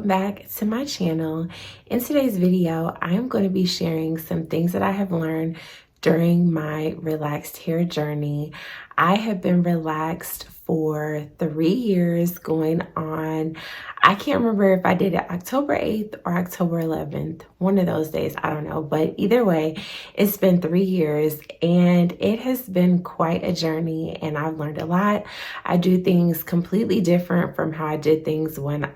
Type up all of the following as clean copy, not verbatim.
welcome back to my channel. In today's video, I am going to be sharing some things that I have learned during my relaxed hair journey. I have been relaxed for 3 years going on, I can't remember if I did it October 8th or October 11th, one of those days, I don't know, but either way, it's been 3 years and it has been quite a journey and I've learned a lot. I do things completely different from how I did things when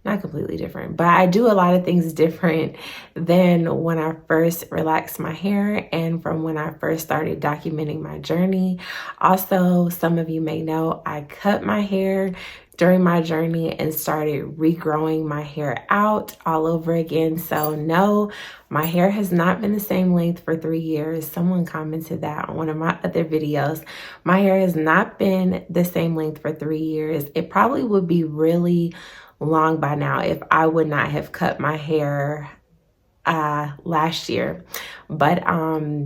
not completely different, but I do a lot of things different than when I first relaxed my hair and from when I first started documenting my journey. Also, some of you may know I cut my hair during my journey and started regrowing my hair out all over again. So no, my hair has not been the same length for 3 years. Someone commented that on one of my other videos. My hair has not been the same length for 3 years. It probably would be really long by now if I would not have cut my hair last year. But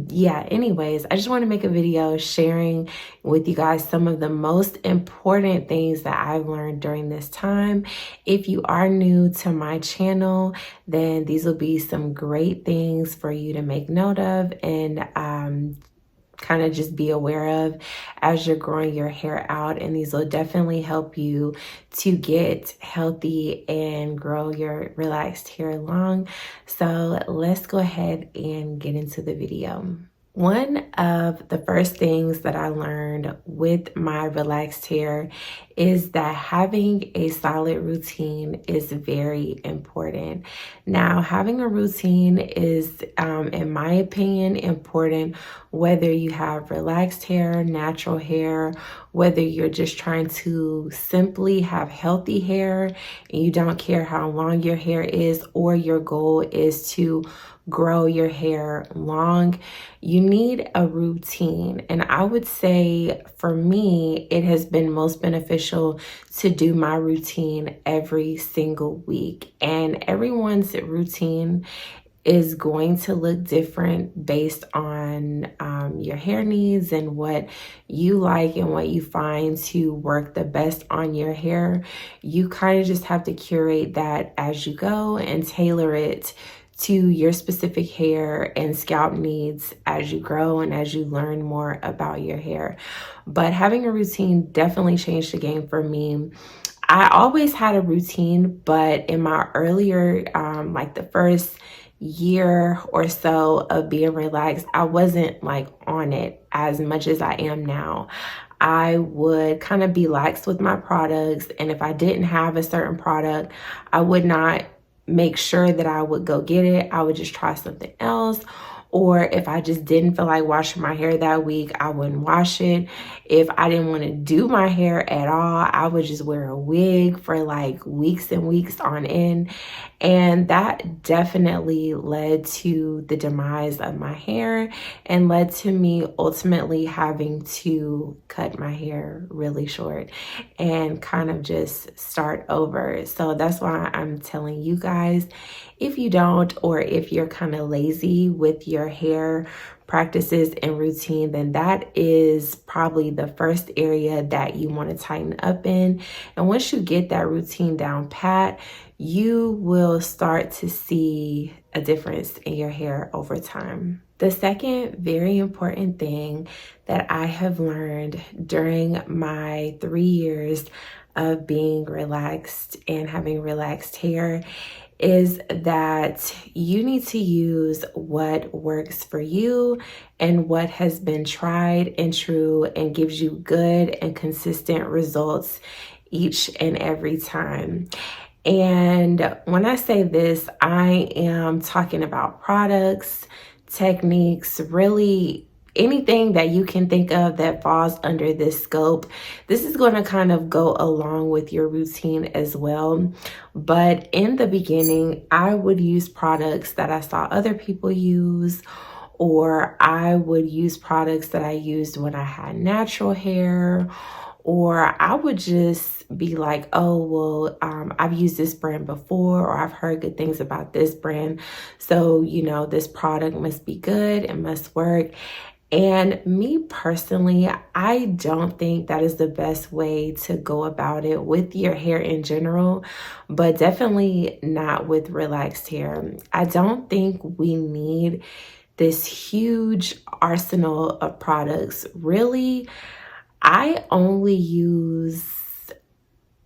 yeah, anyways, I just want to make a video sharing with you guys some of the most important things that I've learned during this time. If you are new to my channel, then these will be some great things for you to make note of and kind of just be aware of as you're growing your hair out. And these will definitely help you to get healthy and grow your relaxed hair long. So let's go ahead and get into the video. One of the first things that I learned with my relaxed hair is that having a solid routine is very important. Now, having a routine is, in my opinion, important whether you have relaxed hair, natural hair, whether you're just trying to simply have healthy hair and you don't care how long your hair is, or your goal is to grow your hair long. You need a routine. And I would say for me, it has been most beneficial to do my routine every single week. And everyone's routine is going to look different based on your hair needs and what you like and what you find to work the best on your hair. You kind of just have to curate that as you go and tailor it to your specific hair and scalp needs as you grow and as you learn more about your hair. But having a routine definitely changed the game for me. I always had a routine, but in my earlier, like the first year or so of being relaxed, I wasn't like on it as much as I am now. I would kind of be lax with my products, and if I didn't have a certain product, I would not make sure that I would go get it. I would just try something else. Or if I just didn't feel like washing my hair that week, I wouldn't wash it. If I didn't want to do my hair at all, I would just wear a wig for like weeks and weeks on end. And that definitely led to the demise of my hair and led to me ultimately having to cut my hair really short and kind of just start over. So that's why I'm telling you guys, if you don't, or if you're kind of lazy with your hair practices and routine, then that is probably the first area that you want to tighten up in. And once you get that routine down pat, you will start to see a difference in your hair over time. The second very important thing that I have learned during my 3 years of being relaxed and having relaxed hair is that you need to use what works for you and what has been tried and true and gives you good and consistent results each and every time. And when I say this, I am talking about products, techniques, really anything that you can think of that falls under this scope. This is going to kind of go along with your routine as well. But in the beginning, I would use products that I saw other people use, or I would use products that I used when I had natural hair, or I would just be like, oh, well, I've used this brand before, or I've heard good things about this brand. So, you know, this product must be good, it must work. And me personally, I don't think that is the best way to go about it with your hair in general, but definitely not with relaxed hair. I don't think we need this huge arsenal of products. Really, I only use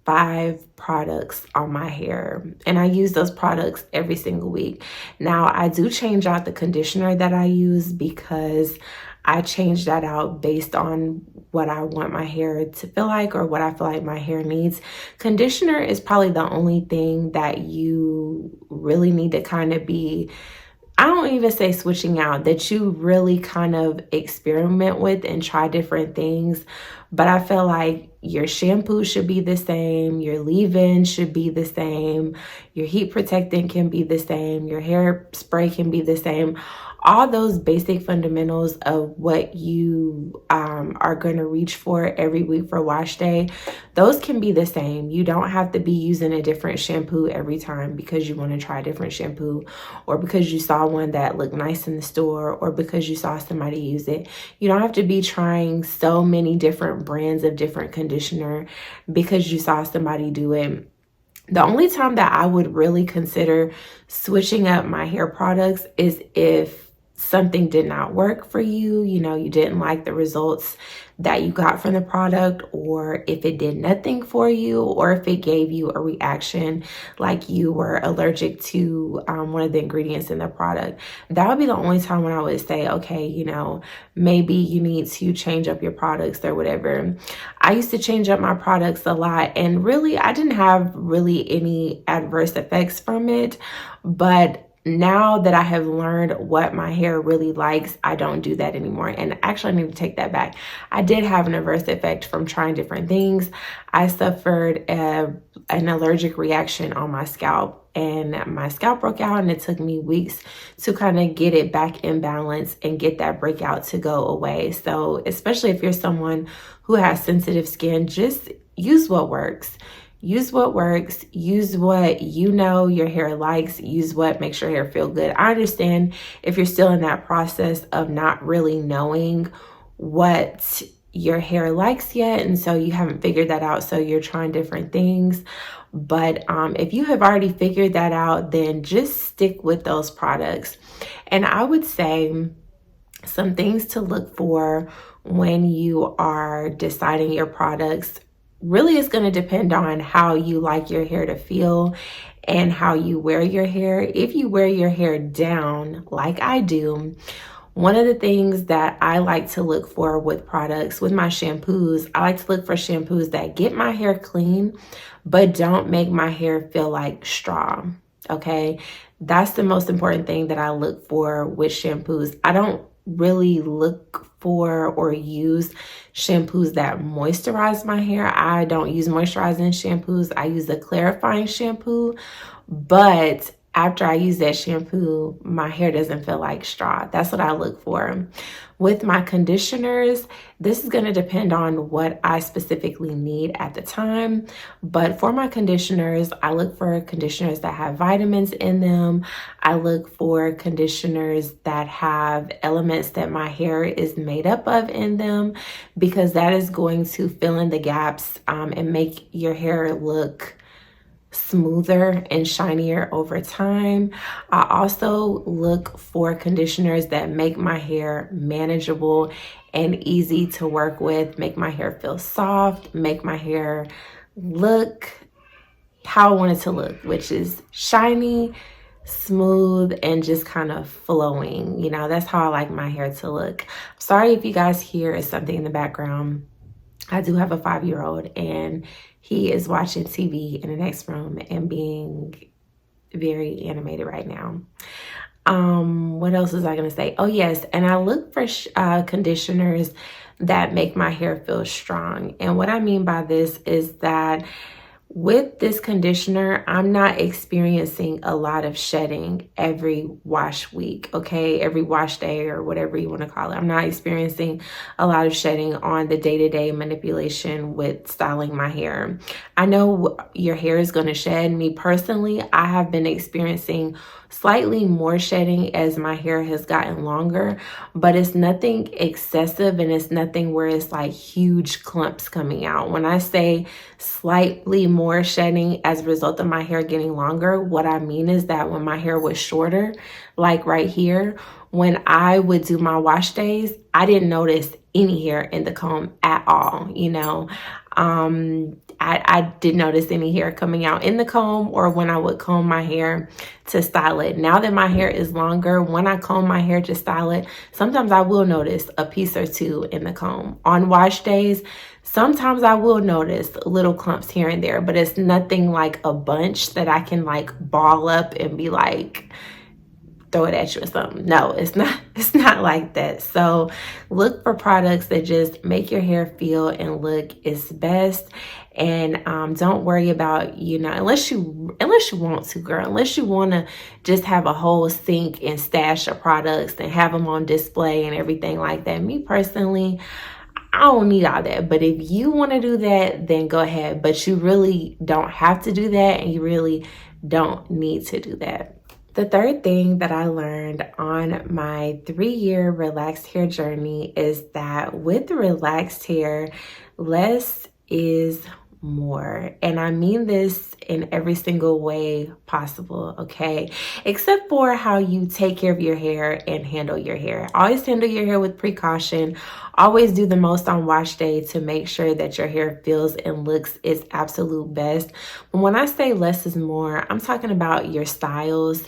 5 products on my hair, and I use those products every single week. Now, I do change out the conditioner that I use because I change that out based on what I want my hair to feel like or what I feel like my hair needs. Conditioner is probably the only thing that you really need to kind of be, I don't even say switching out, that you really kind of experiment with and try different things. But I feel like your shampoo should be the same, your leave-in should be the same, your heat protectant can be the same, your hair spray can be the same. All those basic fundamentals of what you are going to reach for every week for wash day, those can be the same. You don't have to be using a different shampoo every time because you want to try a different shampoo, or because you saw one that looked nice in the store, or because you saw somebody use it. You don't have to be trying so many different brands of different conditioner because you saw somebody do it. The only time that I would really consider switching up my hair products is if something did not work for you, you didn't like the results that you got from the product, or if it did nothing for you, or if it gave you a reaction like you were allergic to one of the ingredients in the product. That would be the only time when I would say, okay, maybe you need to change up your products or whatever. I used to change up my products a lot, and really I didn't have really any adverse effects from it. But now that I have learned what my hair really likes, I don't do that anymore. And actually, I need to take that back. I did have an adverse effect from trying different things. I suffered an allergic reaction on my scalp, and my scalp broke out, and it took me weeks to kind of get it back in balance and get that breakout to go away. So especially if you're someone who has sensitive skin, just use what works. Use what works, use what your hair likes, use what makes your hair feel good. I understand if you're still in that process of not really knowing what your hair likes yet, and so you haven't figured that out, so you're trying different things. But if you have already figured that out, then just stick with those products. And I would say some things to look for when you are deciding your products. Really, it's going to depend on how you like your hair to feel and how you wear your hair. If you wear your hair down like I do, one of the things that I like to look for with products, with my shampoos, I like to look for shampoos that get my hair clean, but don't make my hair feel like straw. Okay, that's the most important thing that I look for with shampoos. I don't really look for or use shampoos that moisturize my hair. I don't use moisturizing shampoos. I use a clarifying shampoo, but after I use that shampoo, my hair doesn't feel like straw. That's what I look for. With my conditioners, this is going to depend on what I specifically need at the time. But for my conditioners, I look for conditioners that have vitamins in them. I look for conditioners that have elements that my hair is made up of in them, because that is going to fill in the gaps and make your hair look smoother and shinier over time. I also look for conditioners that make my hair manageable and easy to work with, make my hair feel soft, make my hair look how I want it to look, which is shiny, smooth, and just kind of flowing. That's how I like my hair to look. Sorry if you guys hear something in the background. I do have a 5-year-old, and he is watching TV in the next room and being very animated right now. What else was I going to say? Oh, yes. And I look for conditioners that make my hair feel strong. And what I mean by this is that with this conditioner, I'm not experiencing a lot of shedding every wash week, okay? Every wash day, or whatever you want to call it. I'm not experiencing a lot of shedding on the day-to-day manipulation with styling my hair. I know your hair is going to shed. Me personally, I have been experiencing slightly more shedding as my hair has gotten longer, but it's nothing excessive and it's nothing where it's like huge clumps coming out. When I say slightly more shedding as a result of my hair getting longer, what I mean is that when my hair was shorter, like right here, when I would do my wash days, I didn't notice any hair in the comb at all, you know. I didn't notice any hair coming out in the comb or when I would comb my hair to style it. Now that my hair is longer, when I comb my hair to style it, sometimes I will notice a piece or two in the comb. On wash days, sometimes I will notice little clumps here and there, but it's nothing like a bunch that I can like ball up and be like, throw it at you or something. No, it's not like that. So look for products that just make your hair feel and look its best. And don't worry about, you know, unless you want to, girl, unless you want to just have a whole sink and stash of products and have them on display and everything like that. Me personally, I don't need all that. But if you want to do that, then go ahead. But you really don't have to do that, and you really don't need to do that. The third thing that I learned on my 3-year relaxed hair journey is that with relaxed hair, less is more. And I mean this in every single way possible, okay? Except for how you take care of your hair and handle your hair. Always handle your hair with precaution. Always do the most on wash day to make sure that your hair feels and looks its absolute best. But when I say less is more, I'm talking about your styles.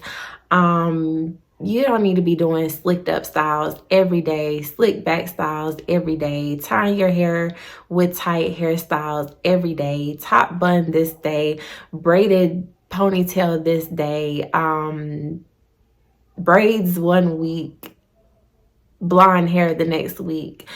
You don't need to be doing slicked up styles every day, slick back styles every day, tying your hair with tight hairstyles every day, top bun this day, braided ponytail this day, braids one week, blonde hair the next week.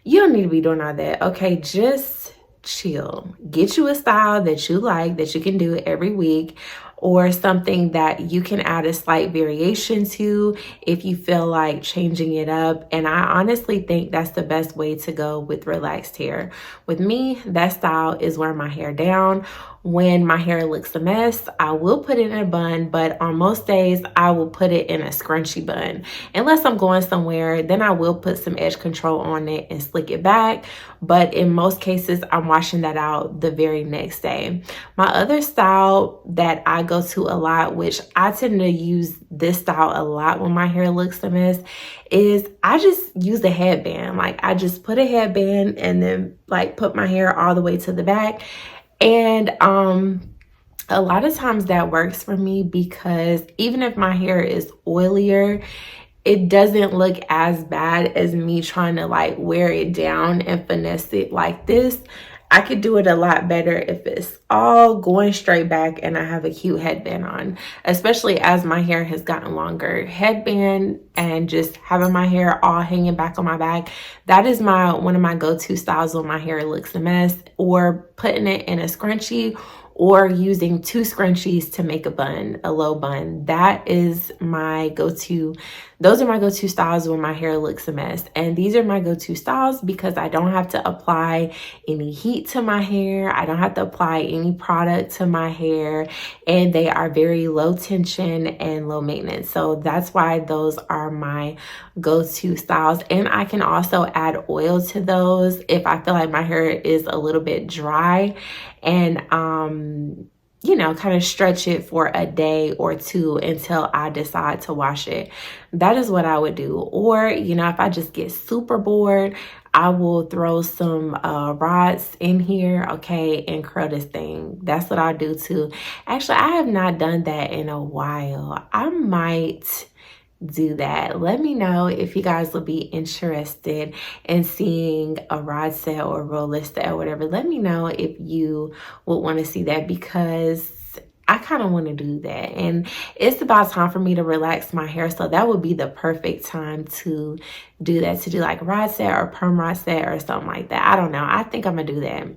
You don't need to be doing all that, okay? Just chill. Get you a style that you like, that you can do every week, or something that you can add a slight variation to if you feel like changing it up. And I honestly think that's the best way to go with relaxed hair. With me, that style is wear my hair down. When my hair looks a mess, I will put it in a bun, but on most days, I will put it in a scrunchy bun. Unless I'm going somewhere, then I will put some edge control on it and slick it back. But in most cases, I'm washing that out the very next day. My other style that I go to a lot, which I tend to use this style a lot when my hair looks a mess, is I just use a headband. Like I just put a headband and then like put my hair all the way to the back. And a lot of times that works for me because even if my hair is oilier, it doesn't look as bad as me trying to like wear it down and finesse it like this. I could do it a lot better if it's all going straight back and I have a cute headband on, especially as my hair has gotten longer. Headband and just having my hair all hanging back on my back, that is one of my go-to styles when my hair looks a mess, or putting it in a scrunchie, or using 2 scrunchies to make a bun, a low bun. That is my go-to. Those are my go-to styles when my hair looks a mess. And these are my go-to styles because I don't have to apply any heat to my hair. I don't have to apply any product to my hair. And they are very low tension and low maintenance. So that's why those are my go-to styles. And I can also add oil to those if I feel like my hair is a little bit dry, and you know, kind of stretch it for a day or two until I decide to wash it. That is what I would do. Or, you know, if I just get super bored, I will throw some rods in here, okay, and curl this thing. That's what I do too. Actually, I have not done that in a while. I might do that. Let me know if you guys will be interested in seeing a rod set or roller set or whatever. Let me know if you would want to see that, because I kind of want to do that. And it's about time for me to relax my hair. So that would be the perfect time to do that, to do like a rod set or perm rod set or something like that. I don't know. I think I'm going to do that.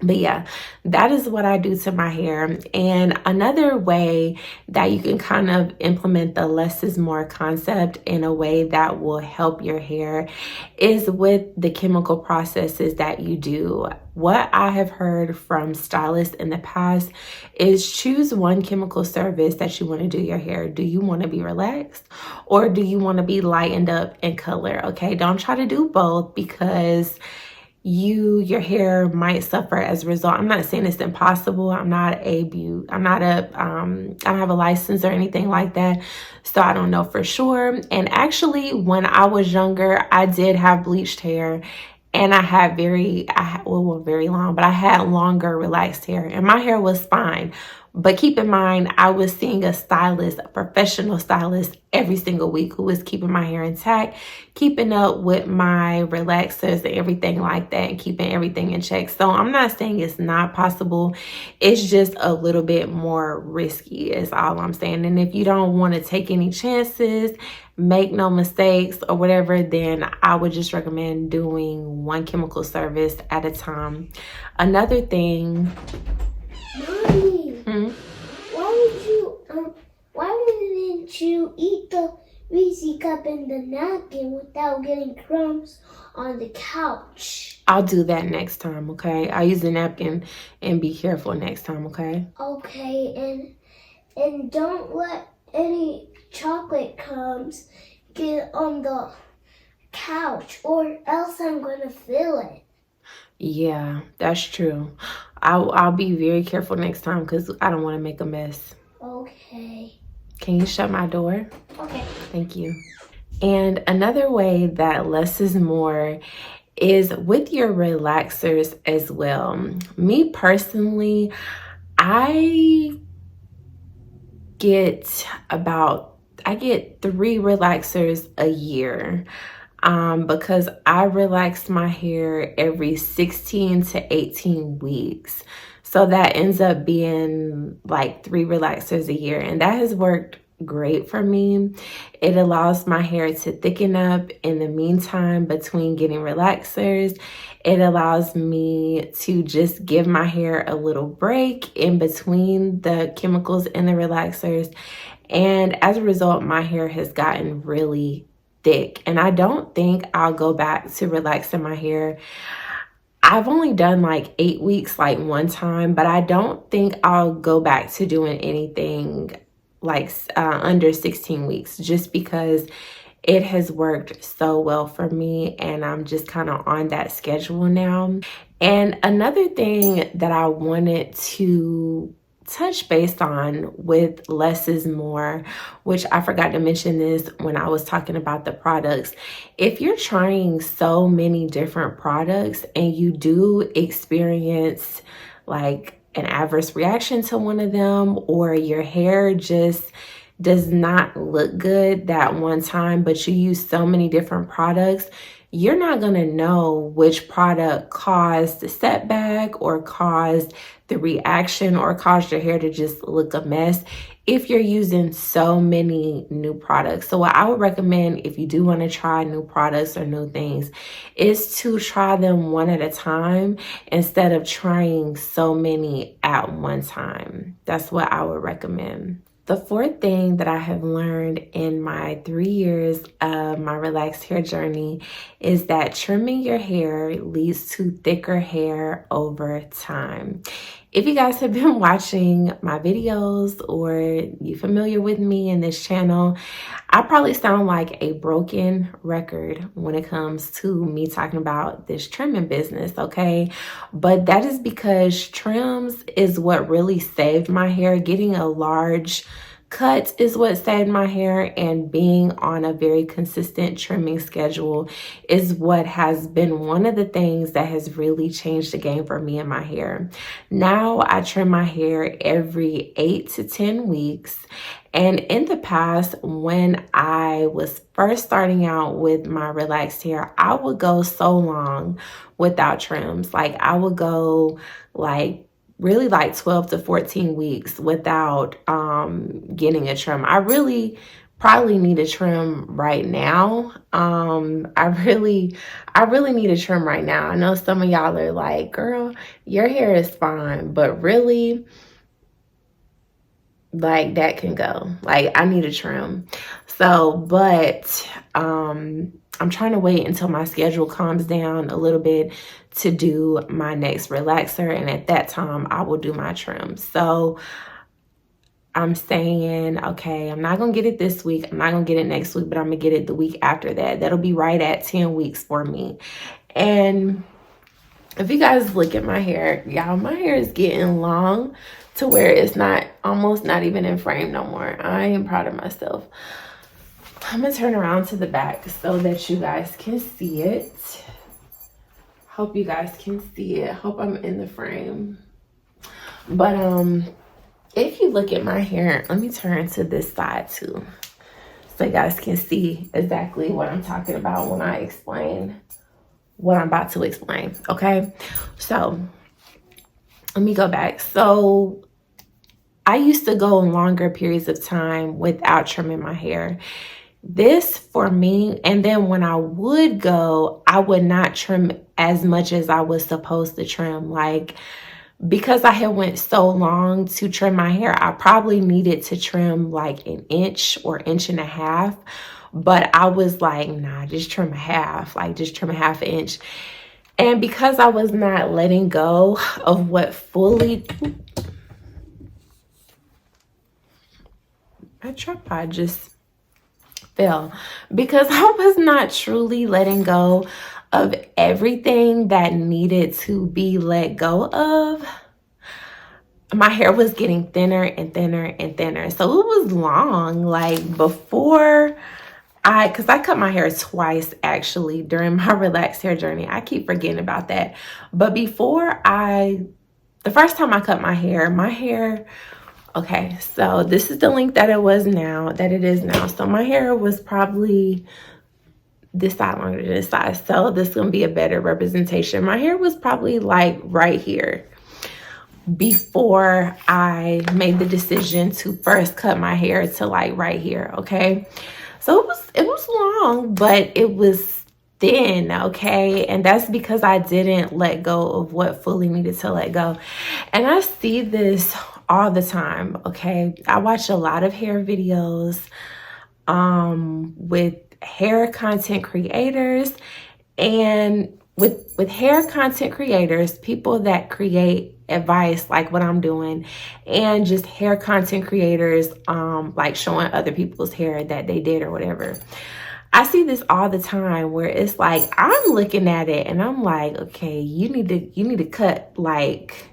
But yeah, that is what I do to my hair. And another way that you can kind of implement the less is more concept in a way that will help your hair is with the chemical processes that you do. What I have heard from stylists in the past is choose one chemical service that you want to do your hair. Do you want to be relaxed or do you want to be lightened up in color? Okay, don't try to do both because your hair might suffer as a result. I'm not saying it's impossible. I don't have a license or anything like that, so I don't know for sure. And actually, when I was younger, I did have bleached hair, and I had very long, but I had longer relaxed hair, and my hair was fine. But keep in mind, I was seeing a stylist, a professional stylist, every single week who was keeping my hair intact, keeping up with my relaxers and everything like that, and keeping everything in check. So I'm not saying it's not possible. It's just a little bit more risky is all I'm saying. And if you don't want to take any chances, make no mistakes or whatever, then I would just recommend doing one chemical service at a time. Another thing. Mommy, why didn't you eat the Reese cup in the napkin without getting crumbs on the couch? I'll do that next time, okay? I'll use the napkin and be careful next time, okay? Okay, and don't let any chocolate crumbs get on the couch or else I'm gonna feel it. Yeah, that's true. I'll be very careful next time because I don't want to make a mess. Okay. Can you shut my door? Okay. Thank you. And another way that less is more is with your relaxers as well. Me personally, I get 3 relaxers a year. Because I relax my hair every 16 to 18 weeks. So that ends up being like 3 relaxers a year. And that has worked great for me. It allows my hair to thicken up in the meantime between getting relaxers. It allows me to just give my hair a little break in between the chemicals and the relaxers. And as a result, my hair has gotten really thick, and I don't think I'll go back to relaxing my hair. I've only done like 8 weeks like one time, but I don't think I'll go back to doing anything like under 16 weeks just because it has worked so well for me and I'm just kind of on that schedule now. And another thing that I wanted to touch base on with less is more, which I forgot to mention this when I was talking about the products. If you're trying so many different products and you do experience like an adverse reaction to one of them, or your hair just does not look good that one time, but you use so many different products, you're not going to know which product caused the setback or caused the reaction or caused your hair to just look a mess if you're using so many new products. So what I would recommend if you do want to try new products or new things is to try them one at a time instead of trying so many at one time. That's what I would recommend. The fourth thing that I have learned in my 3 years of my relaxed hair journey is that trimming your hair leads to thicker hair over time. If you guys have been watching my videos or you're familiar with me in this channel, I probably sound like a broken record when it comes to me talking about this trimming business, okay? But that is because trims is what really saved my hair. Getting a large cut is what saved my hair, and being on a very consistent trimming schedule is what has been one of the things that has really changed the game for me and my hair. Now I trim my hair every 8 to 10 weeks. And in the past, when I was first starting out with my relaxed hair, I would go so long without trims. Like I would go really like 12 to 14 weeks without getting a trim. I really probably need a trim right now. I really need a trim right now. I know some of y'all are like, girl, your hair is fine, but really, like, that can go. Like, I need a trim. So, but I'm trying to wait until my schedule calms down a little bit to do my next relaxer, and at that time I will do my trim. So I'm saying, okay, I'm not gonna get it this week, I'm not gonna get it next week, but I'm gonna get it the week after that. That'll be right at 10 weeks for me. And if you guys look at my hair, y'all, my hair is getting long to where it's not, almost not even in frame no more. I am proud of myself. I'm gonna turn around to the back so that you guys can see it. Hope you guys can see it. Hope I'm in the frame. But if you look at my hair, let me turn to this side too, so you guys can see exactly what I'm talking about when I explain what I'm about to explain. Okay, so let me go back. So I used to go longer periods of time without trimming my hair. This for me, and then when I would go, I would not trim as much as I was supposed to trim. Like, because I had went so long to trim my hair, I probably needed to trim like an inch or inch and a half. But I was like, nah, just trim a half, like just trim a half an inch. And because I was not letting go of what fully, my tripod just fell, because I was not truly letting go of everything that needed to be let go of, my hair was getting thinner and thinner and thinner. So it was long. Like, before because I cut my hair twice actually during my relaxed hair journey. I keep forgetting about that. But before the first time I cut my hair, okay, so this is the length that it is now. So my hair was probably this side longer than this side. So this is gonna be a better representation. My hair was probably like right here before I made the decision to first cut my hair to like right here, okay? So it was long, but it was thin, okay? And that's because I didn't let go of what fully needed to let go. And I see this all the time, okay? I watch a lot of hair videos with hair content creators, and with hair content creators, people that create advice like what I'm doing, and just hair content creators like showing other people's hair that they did or whatever. I see this all the time where it's like I'm looking at it and I'm like, okay, you need to cut, like,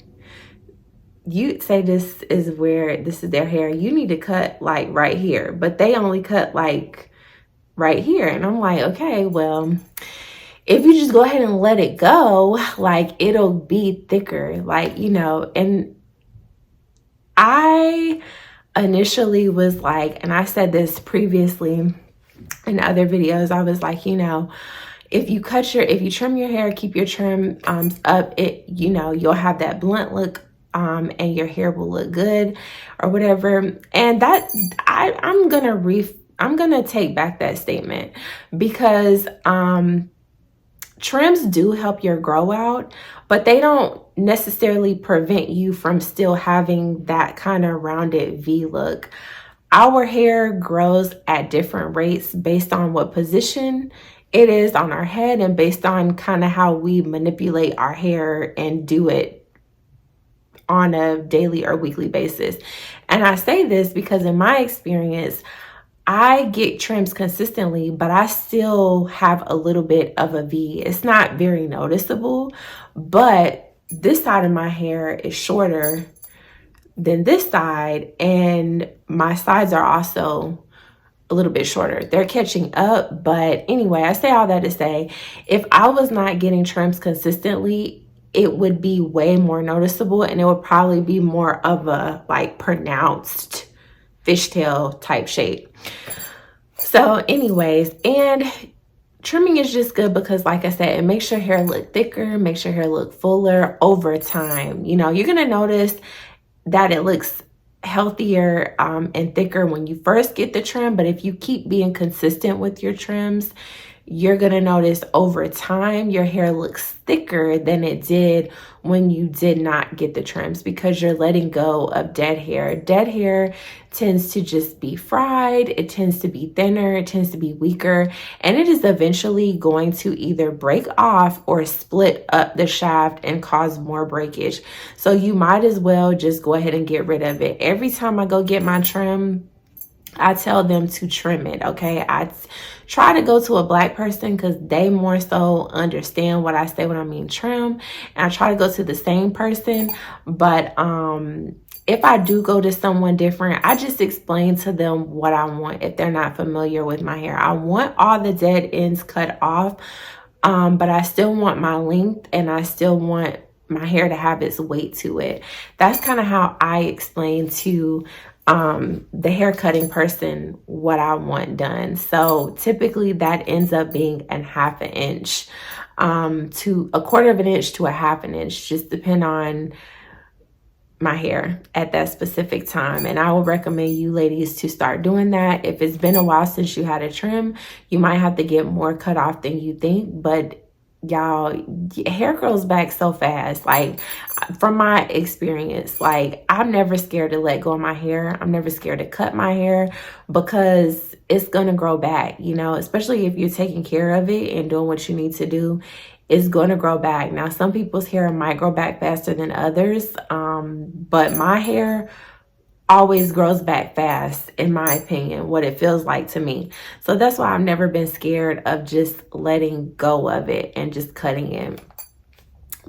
you say this is their hair, you need to cut like right here, but they only cut like right here. And I'm like, okay, well, if you just go ahead and let it go, like, it'll be thicker, like, you know. And I initially was like, and I said this previously in other videos, I was like, you know, if you trim your hair, keep your trim up, you'll have that blunt look, and your hair will look good or whatever. And that I'm gonna take back that statement, because trims do help your grow out, but they don't necessarily prevent you from still having that kind of rounded V look. Our hair grows at different rates based on what position it is on our head, and based on kind of how we manipulate our hair and do it on a daily or weekly basis. And I say this because in my experience, I get trims consistently, but I still have a little bit of a V. It's not very noticeable, but this side of my hair is shorter than this side, and my sides are also a little bit shorter. They're catching up. But anyway, I say all that to say, if I was not getting trims consistently, it would be way more noticeable, and it would probably be more of a like pronounced fishtail type shape. So anyways, and trimming is just good because, like I said, it makes your hair look thicker, makes your hair look fuller over time. You know, you're gonna notice that it looks healthier and thicker when you first get the trim, but if you keep being consistent with your trims, you're gonna notice over time your hair looks thicker than it did when you did not get the trims, because you're letting go of dead hair. Dead hair tends to just be fried, it tends to be thinner, it tends to be weaker, and it is eventually going to either break off or split up the shaft and cause more breakage. So you might as well just go ahead and get rid of it. Every time I go get my trim, I tell them to trim it, okay? I try to go to a Black person because they more so understand what I say when I mean trim. And I try to go to the same person. But if I do go to someone different, I just explain to them what I want if they're not familiar with my hair. I want all the dead ends cut off, but I still want my length and I still want my hair to have its weight to it. That's kind of how I explain to the hair cutting person what I want done. So typically that ends up being a ½ inch to a ½ inch to a ½ inch, just depend on my hair at that specific time. And I will recommend you ladies to start doing that. If it's been a while since you had a trim, you might have to get more cut off than you think, but y'all, hair grows back so fast. Like, from my experience, like, I'm never scared to let go of my hair. I'm never scared to cut my hair because it's gonna grow back, you know, especially if you're taking care of it and doing what you need to do. It's going to grow back. Now, some people's hair might grow back faster than others, but my hair always grows back fast, in my opinion, what it feels like to me. So that's why I've never been scared of just letting go of it and just cutting it.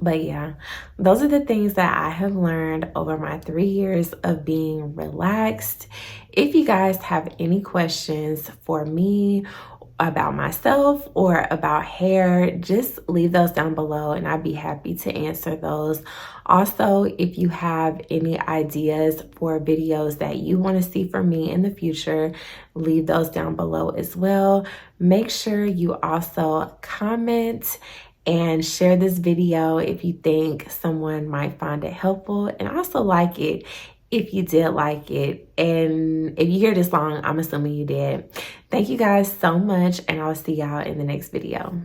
But yeah, those are the things that I have learned over my 3 years of being relaxed. If you guys have any questions for me about myself or about hair, just leave those down below and I'd be happy to answer those. Also, if you have any ideas for videos that you want to see from me in the future, leave those down below as well. Make sure you also comment and share this video if you think someone might find it helpful, and also like it if you did like it. And if you hear this long, I'm assuming you did. Thank you guys so much, and I'll see y'all in the next video.